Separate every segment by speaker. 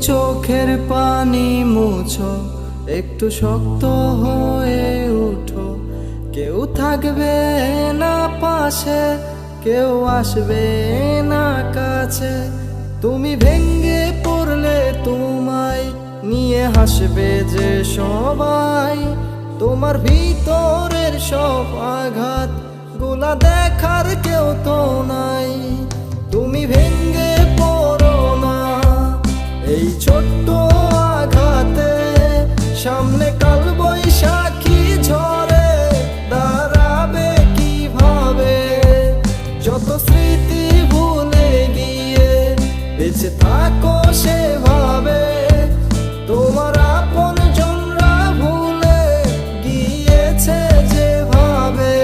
Speaker 1: চোখের পানি মুছো, একটু শক্ত হয়ে উঠো। কেউ থাকবে না পাশে, কেউ আসবে না কাছে। তুমি ভেঙে পড়লে তোমায় নিয়ে হাসবে যে সবাই। তোমার ভিতরের সব আঘাত গুলা দেখার কেউ তো নাই। তুমি ভেঙে পড়ো না এই ছোট্ট আঘাতে, সামনে কাল বৈশাখী ঝড়ে দাঁড়াবে কিভাবে। যত স্মৃতি ভুলে গিয়ে বেঁচে থাকো সেভাবে, তোমার আপন জনরা ভুলে গিয়েছে যেভাবে।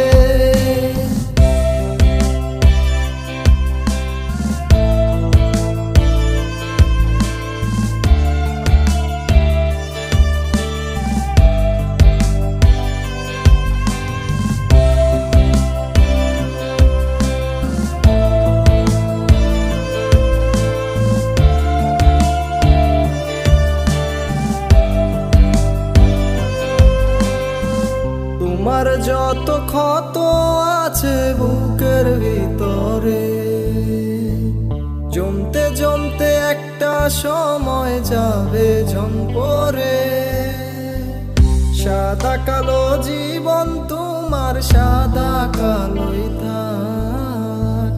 Speaker 1: তোমার যত ক্ষত আছে বুকের ভিতরে, জমতে জমতে একটা সময় যাবে ঝন পরে। সাদা কালো জীবন তোমার সাদা কালোই থাক,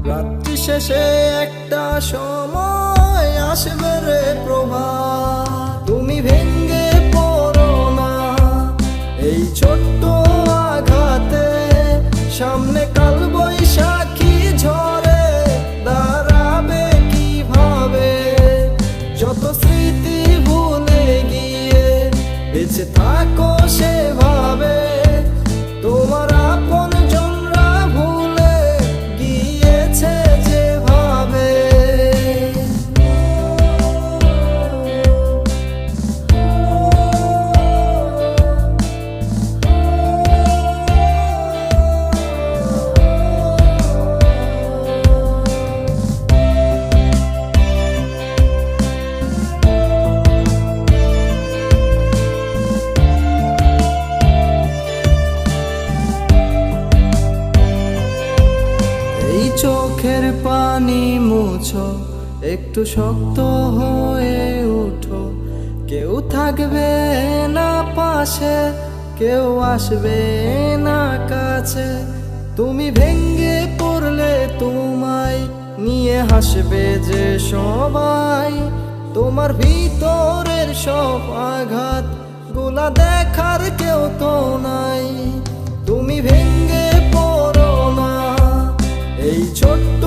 Speaker 1: রাত্রি শেষে একটা সময় আসবে রে প্রভাত। তুমি ভেঙে পড়ো না এই ছোট্ট আঘাতে, সামনে কাল বৈশাখী ঝড়ে দাঁড়াবে কিভাবে। যত স্মৃতি ভুলে গিয়ে বেঁচে থাকো সেভাবে, তোমার আপন জনরা ভুলে গিয়েছে যেভাবে। চোখের পানি মুছো, একটু শক্ত হয়ে উঠো। কেউ থাকবে না পাশে, কেউ আসবে না কাছে। তুমি ভেঙে পড়লে তোমায় নিয়ে হাসবে যে সবাই। তোমার ভিতরের সব আঘাত গুলা দেখার কেউ তো নাই। তুমি ভেঙে পড়ো না এই ছোট্ট